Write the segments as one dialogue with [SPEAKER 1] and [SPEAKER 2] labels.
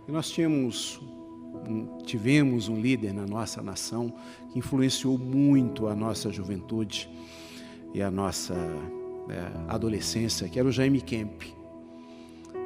[SPEAKER 1] E nós tivemos um líder na nossa nação que influenciou muito a nossa juventude e a nossa adolescência, que era o Jaime Kemp.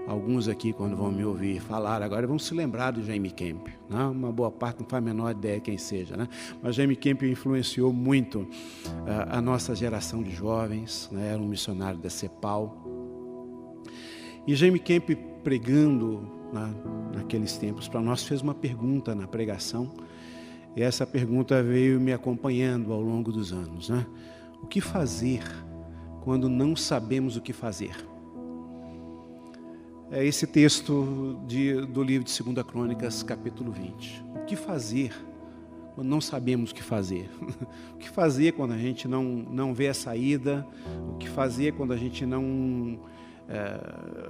[SPEAKER 1] Alguns aqui, quando vão me ouvir falar agora, vão se lembrar do Jaime Kemp, né? Uma boa parte não faz a menor ideia quem seja, né? Mas Jaime Kemp influenciou muito a nossa geração de jovens, né? Era um missionário da CEPAL. E Jaime Kemp, pregando naqueles tempos para nós, fez uma pergunta na pregação, e essa pergunta veio me acompanhando ao longo dos anos, né? O que fazer quando não sabemos o que fazer? É esse texto do livro de 2 Crônicas, capítulo 20. O que fazer quando não sabemos o que fazer? O que fazer quando a gente não vê a saída? O que fazer quando a gente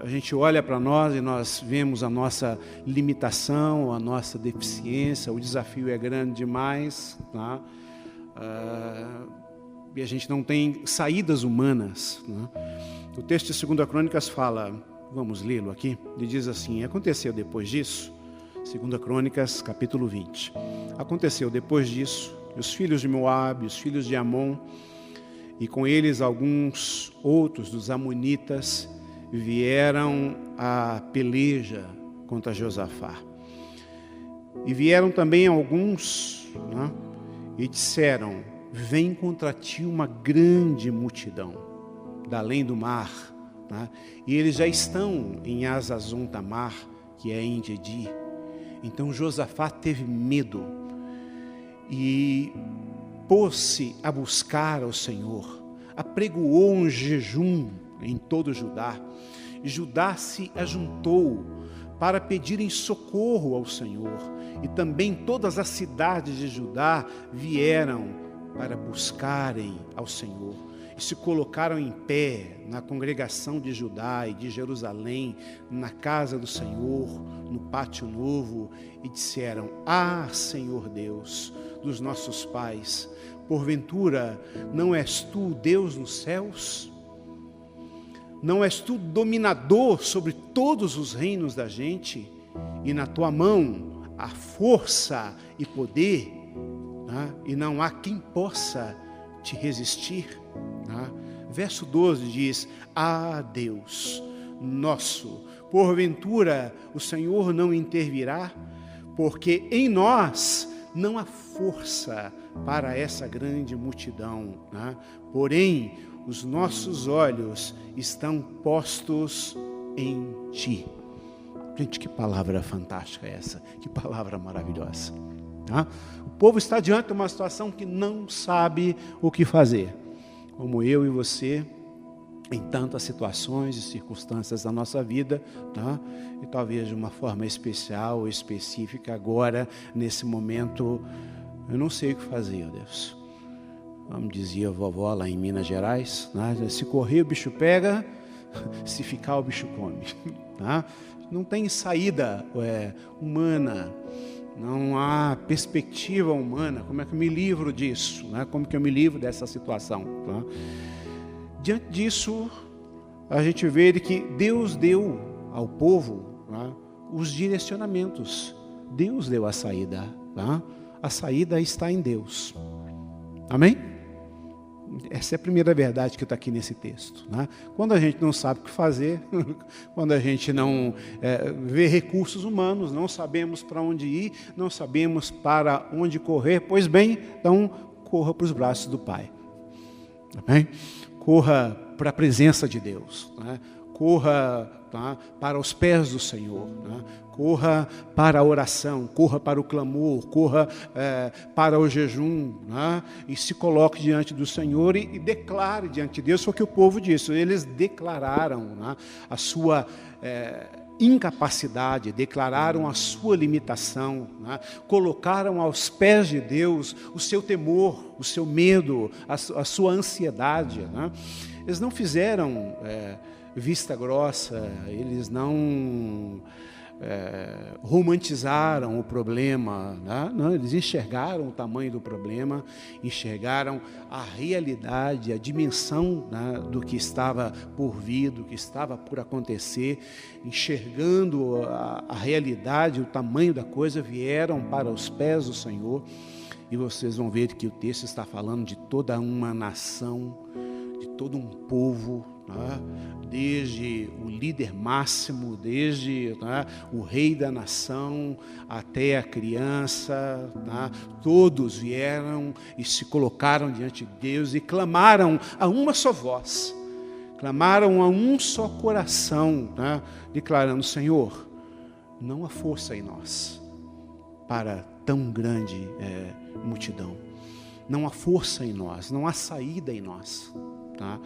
[SPEAKER 1] a gente olha para nós e nós vemos a nossa limitação, a nossa deficiência, o desafio é grande demais, tá? E a gente não tem saídas humanas, né? O texto de 2 Crônicas fala, vamos lê-lo aqui, ele diz assim: aconteceu depois disso, 2 Crônicas, capítulo 20. Aconteceu depois disso, os filhos de Moabe, os filhos de Amon, e com eles alguns outros dos amonitas, vieram à peleja contra Josafá. E vieram também alguns, né, e disseram: vem contra ti uma grande multidão, da além do mar, né? E eles já estão em Hazazon Tamar, que é em Engedi. Então Josafá teve medo e pôs-se a buscar ao Senhor, apregoou um jejum em todo Judá, e Judá se ajuntou para pedirem socorro ao Senhor, e também todas as cidades de Judá vieram para buscarem ao Senhor, e se colocaram em pé na congregação de Judá e de Jerusalém, na casa do Senhor, no pátio novo, e disseram: ah, Senhor Deus dos nossos pais, porventura não és tu Deus nos céus? Não és tu dominador sobre todos os reinos da gente? E na tua mão há força e poder, né? E não há quem possa te resistir, né? Verso 12 diz: ah, Deus nosso, porventura o Senhor não intervirá? Porque em nós não há força para essa grande multidão, né? Porém, os nossos olhos estão postos em ti. Gente, que palavra fantástica é essa, que palavra maravilhosa, tá? O povo está diante de uma situação que não sabe o que fazer, como eu e você, em tantas situações e circunstâncias da nossa vida, tá? E talvez de uma forma especial ou específica agora, nesse momento, eu não sei o que fazer, ó Deus. Como dizia a vovó lá em Minas Gerais, né? Se correr o bicho pega, se ficar o bicho come, tá? Não tem saída humana, não há perspectiva humana. Como é que eu me livro disso, né? Como que eu me livro dessa situação, tá? Diante disso, a gente vê que Deus deu ao povo, né, os direcionamentos. Deus deu a saída, tá? A saída está em Deus. Amém? Essa é a primeira verdade que está aqui nesse texto, né? Quando a gente não sabe o que fazer, quando a gente não vê recursos humanos, não sabemos para onde ir, não sabemos para onde correr, pois bem, então corra para os braços do Pai. Amém? Corra para a presença de Deus, né? Corra, tá, para os pés do Senhor, né? Corra para a oração, corra para o clamor, corra para o jejum, né? E se coloque diante do Senhor e declare diante de Deus. Foi o que o povo disse, eles declararam, né, a sua incapacidade, declararam a sua limitação, né? Colocaram aos pés de Deus o seu temor, o seu medo, a sua ansiedade, né? Eles não fizeram vista grossa, eles não romantizaram o problema, né? Não, eles enxergaram o tamanho do problema, enxergaram a realidade, a dimensão, né, do que estava por vir, do que estava por acontecer, enxergando a realidade, o tamanho da coisa, vieram para os pés do Senhor. E vocês vão ver que o texto está falando de toda uma nação, de todo um povo, né? Desde o líder máximo, desde, né, o rei da nação até a criança, né? Todos vieram e se colocaram diante de Deus e clamaram a uma só voz, clamaram a um só coração, né? Declarando: Senhor, não há força em nós para tão grande multidão, não há força em nós, não há saída em nós. Tá?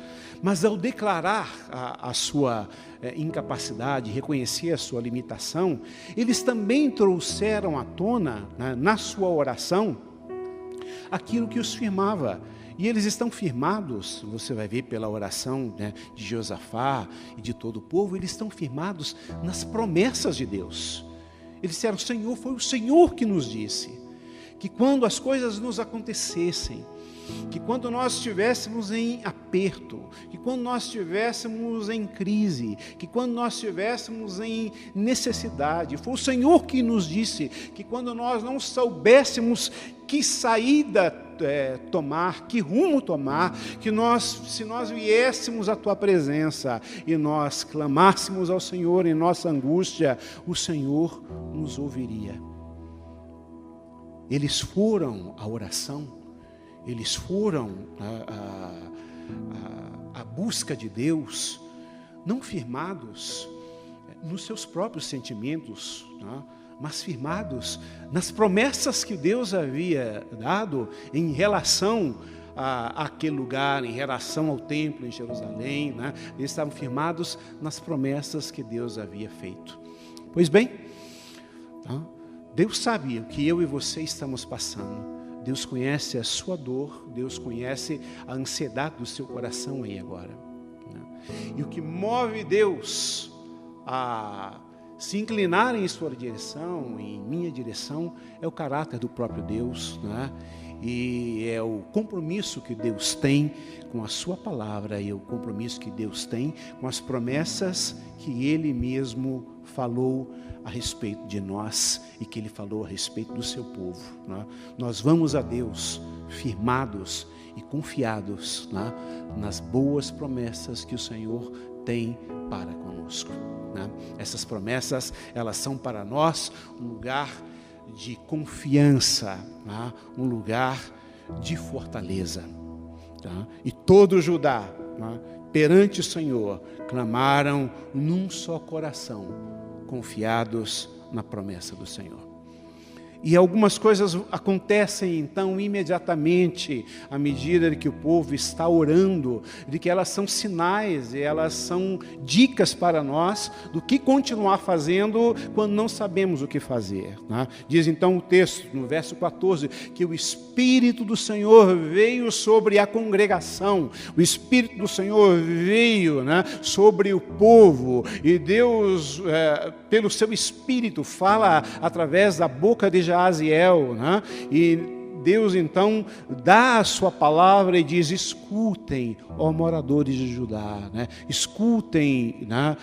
[SPEAKER 1] Mas ao declarar a sua incapacidade, reconhecer a sua limitação, eles também trouxeram à tona, né, na sua oração, aquilo que os firmava. E eles estão firmados, você vai ver pela oração, né, de Josafá e de todo o povo, eles estão firmados nas promessas de Deus. Eles disseram: Senhor, foi o Senhor que nos disse que quando as coisas nos acontecessem, que quando nós estivéssemos em aperto, que quando nós estivéssemos em crise, que quando nós estivéssemos em necessidade, foi o Senhor que nos disse que quando nós não soubéssemos que saída tomar, que rumo tomar, que se nós viéssemos à Tua presença e nós clamássemos ao Senhor em nossa angústia, o Senhor nos ouviria. Eles foram à oração, eles foram à busca de Deus, não firmados nos seus próprios sentimentos, né? Mas firmados nas promessas que Deus havia dado em relação àquele lugar, em relação ao templo em Jerusalém, né? Eles estavam firmados nas promessas que Deus havia feito. Pois bem, tá? Deus sabe o que eu e você estamos passando. Deus conhece a sua dor, Deus conhece a ansiedade do seu coração aí agora, né? E o que move Deus a se inclinar em sua direção, em minha direção, é o caráter do próprio Deus, né? E é o compromisso que Deus tem com a sua palavra, e o compromisso que Deus tem com as promessas que Ele mesmo falou a respeito de nós e que Ele falou a respeito do seu povo, né? Nós vamos a Deus firmados e confiados, né, nas boas promessas que o Senhor tem para conosco, né? Essas promessas, elas são para nós um lugar de confiança, né? Um lugar de fortaleza, tá? E todo Judá, né, perante o Senhor, clamaram num só coração, confiados na promessa do Senhor. E algumas coisas acontecem então imediatamente à medida que o povo está orando, de que elas são sinais, e elas são dicas para nós do que continuar fazendo quando não sabemos o que fazer, né? Diz então o texto, no verso 14, que o Espírito do Senhor veio sobre a congregação, o Espírito do Senhor veio, né, sobre o povo, e Deus, pelo seu Espírito, fala através da boca de Jaziel, né? E Deus então dá a sua palavra e diz: escutem, ó moradores de Judá, né? Escutem, né,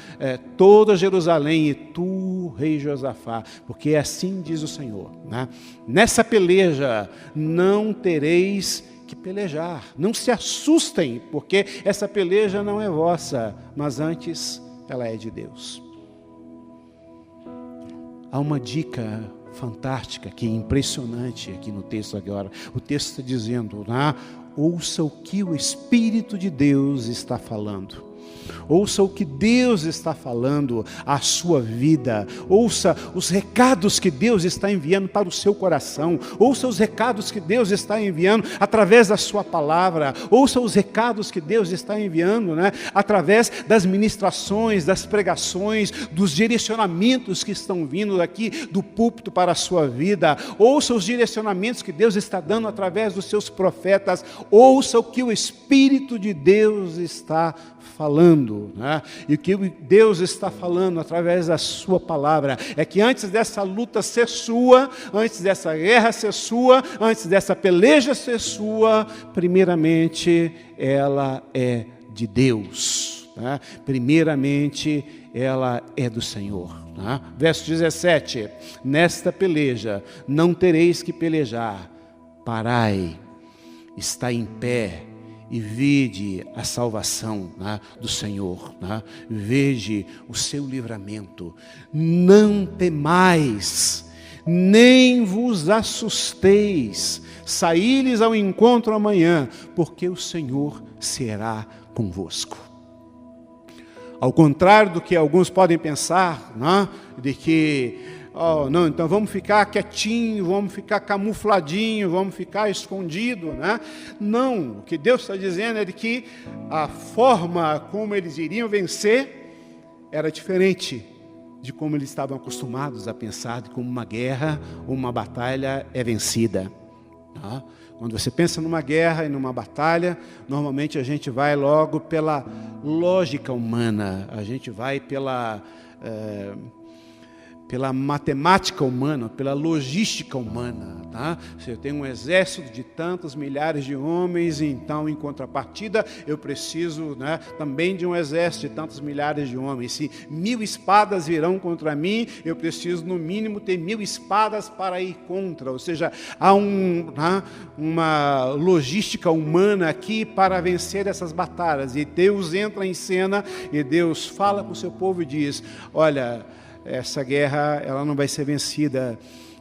[SPEAKER 1] toda Jerusalém, e tu, rei Josafá, porque assim diz o Senhor, né? Nessa peleja não tereis que pelejar, não se assustem, porque essa peleja não é vossa, mas antes ela é de Deus. Há uma dica fantástica, que é impressionante aqui no texto agora. O texto está dizendo, né? Ouça o que o Espírito de Deus está falando. Ouça o que Deus está falando à sua vida. Ouça os recados que Deus está enviando para o seu coração. Ouça os recados que Deus está enviando através da sua palavra. Ouça os recados que Deus está enviando, né, através das ministrações, das pregações, dos direcionamentos que estão vindo daqui do púlpito para a sua vida. Ouça os direcionamentos que Deus está dando através dos seus profetas. Ouça o que o Espírito de Deus está falando falando, né? E o que Deus está falando através da sua palavra é que antes dessa luta ser sua, antes dessa guerra ser sua, antes dessa peleja ser sua, primeiramente ela é de Deus, né? Primeiramente ela é do Senhor, né? Verso 17: nesta peleja não tereis que pelejar, parai, está em pé e vede a salvação, né, do Senhor, né? Vede o seu livramento. Não temais, nem vos assusteis, saí-lhes ao encontro amanhã, porque o Senhor será convosco. Ao contrário do que alguns podem pensar, né, de que não, então vamos ficar quietinho, vamos ficar camufladinho, vamos ficar escondido, né? Não, o que Deus está dizendo é de que a forma como eles iriam vencer era diferente de como eles estavam acostumados a pensar de como uma guerra ou uma batalha é vencida, tá? Quando você pensa numa guerra e numa batalha, normalmente a gente vai logo pela lógica humana, a gente vai pela matemática humana, pela logística humana, tá? Se eu tenho um exército de tantos milhares de homens, então, em contrapartida, eu preciso, né, também de um exército de tantos milhares de homens. Se 1000 espadas virão contra mim, eu preciso, no mínimo, ter 1000 espadas para ir contra. Ou seja, há uma logística humana aqui para vencer essas batalhas. E Deus entra em cena, e Deus fala com o seu povo e diz: olha, essa guerra, ela não vai ser vencida,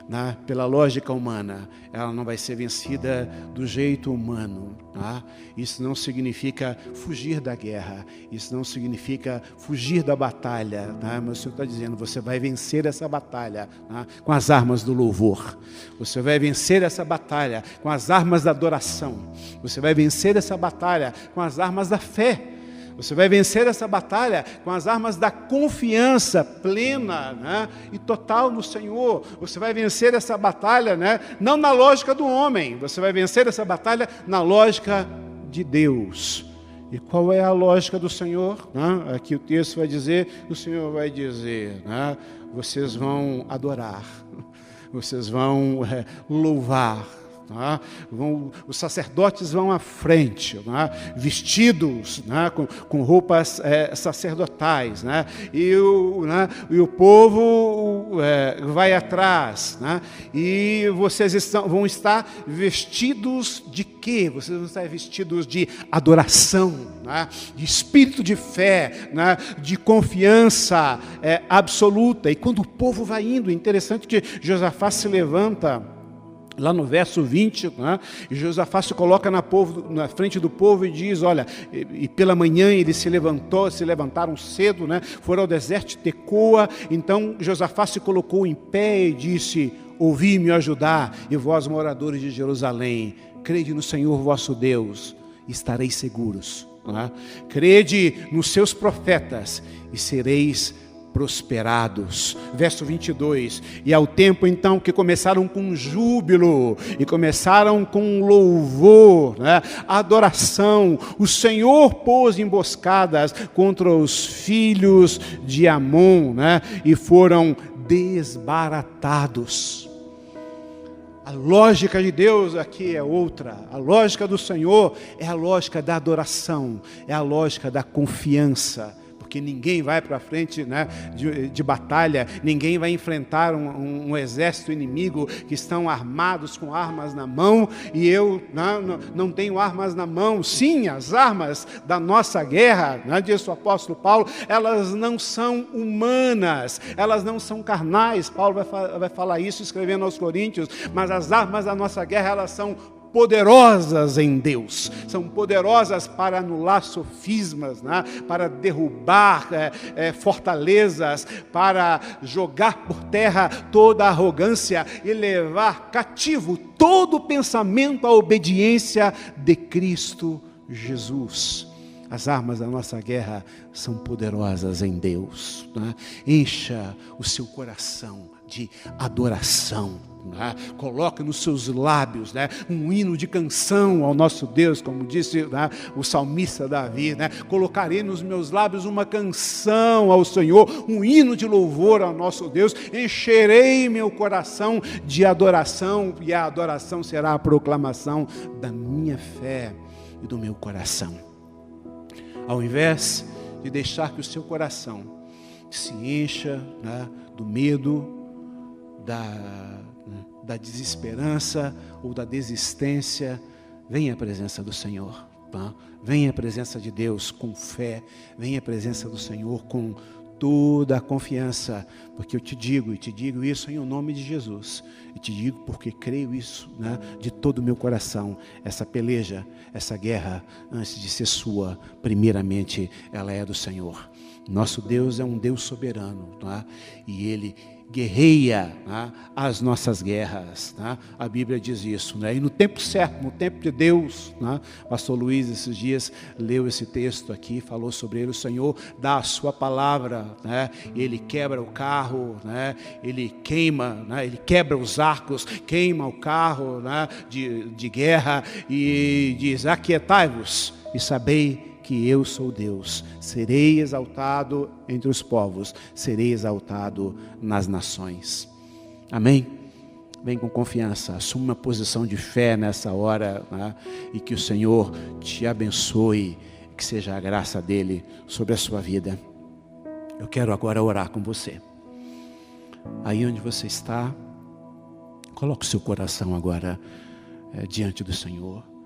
[SPEAKER 1] né, pela lógica humana, ela não vai ser vencida do jeito humano, tá? Isso não significa fugir da guerra, isso não significa fugir da batalha, tá? Mas o Senhor está dizendo: você vai vencer essa batalha, tá, com as armas do louvor, você vai vencer essa batalha com as armas da adoração, você vai vencer essa batalha com as armas da fé. Você vai vencer essa batalha com as armas da confiança plena, né, e total no Senhor. Você vai vencer essa batalha, né, não na lógica do homem, você vai vencer essa batalha na lógica de Deus. E qual é a lógica do Senhor? Né? Aqui o texto vai dizer, o Senhor vai dizer, né, vocês vão adorar, vocês vão louvar. Tá? Os sacerdotes vão à frente, né, vestidos, né, com roupas sacerdotais, né, e o povo vai atrás, né, e vocês vão estar vestidos de quê? Vocês vão estar vestidos de adoração, né, de espírito de fé, né, de confiança absoluta. E quando o povo vai indo, é interessante que Josafá se levanta lá no verso 20, né? E Josafá se coloca na frente do povo e diz: olha, e pela manhã eles se levantaram cedo, né? Foram ao deserto de Tecoa. Então Josafá se colocou em pé e disse: ouvi-me ajudar, e vós, moradores de Jerusalém, crede no Senhor vosso Deus, e estareis seguros, né? Crede nos seus profetas e sereis prosperados. Verso 22, e ao tempo então que começaram com júbilo, e começaram com louvor, né, adoração, o Senhor pôs emboscadas contra os filhos de Amon, né, e foram desbaratados. A lógica de Deus aqui é outra. A lógica do Senhor é a lógica da adoração, é a lógica da confiança. Porque ninguém vai para frente, né, de batalha, ninguém vai enfrentar um exército inimigo que estão armados com armas na mão, e eu não tenho armas na mão. Sim, as armas da nossa guerra, né, diz o apóstolo Paulo, elas não são humanas, elas não são carnais. Paulo vai falar isso escrevendo aos Coríntios, mas as armas da nossa guerra, elas são poderosas em Deus, são poderosas para anular sofismas, né? Para derrubar fortalezas, para jogar por terra toda arrogância e levar cativo todo pensamento à obediência de Cristo Jesus. As armas da nossa guerra são poderosas em Deus, né? Encha o seu coração de adoração. Coloque nos seus lábios, um hino de canção ao nosso Deus, como disse o salmista Davi, colocarei nos meus lábios uma canção ao Senhor, um hino de louvor ao nosso Deus, encherei meu coração de adoração, e a adoração será a proclamação da minha fé e do meu coração. Ao invés de deixar que o seu coração se encha do medo, da desesperança ou da desistência, venha à presença do Senhor, venha à presença de Deus com fé, venha à presença do Senhor com toda a confiança, porque eu te digo isso em nome de Jesus, e te digo porque creio isso de todo o meu coração. Essa peleja, essa guerra, antes de ser sua, primeiramente ela é do Senhor. Nosso Deus é um Deus soberano, e Ele guerreia as nossas guerras. A Bíblia diz isso. E no tempo certo, no tempo de Deus, pastor Luiz esses dias leu esse texto aqui, falou sobre ele. O Senhor dá a sua palavra, Ele quebra o carro, Ele queima, Ele quebra os arcos, queima o carro de guerra e diz: aquietai-vos e sabei que eu sou Deus, serei exaltado entre os povos, serei exaltado nas nações. Amém? Vem com confiança, assuma uma posição de fé nessa hora, e que o Senhor te abençoe, que seja a graça dEle sobre a sua vida. Eu quero agora orar com você. Aí onde você está, coloque o seu coração agora diante do Senhor.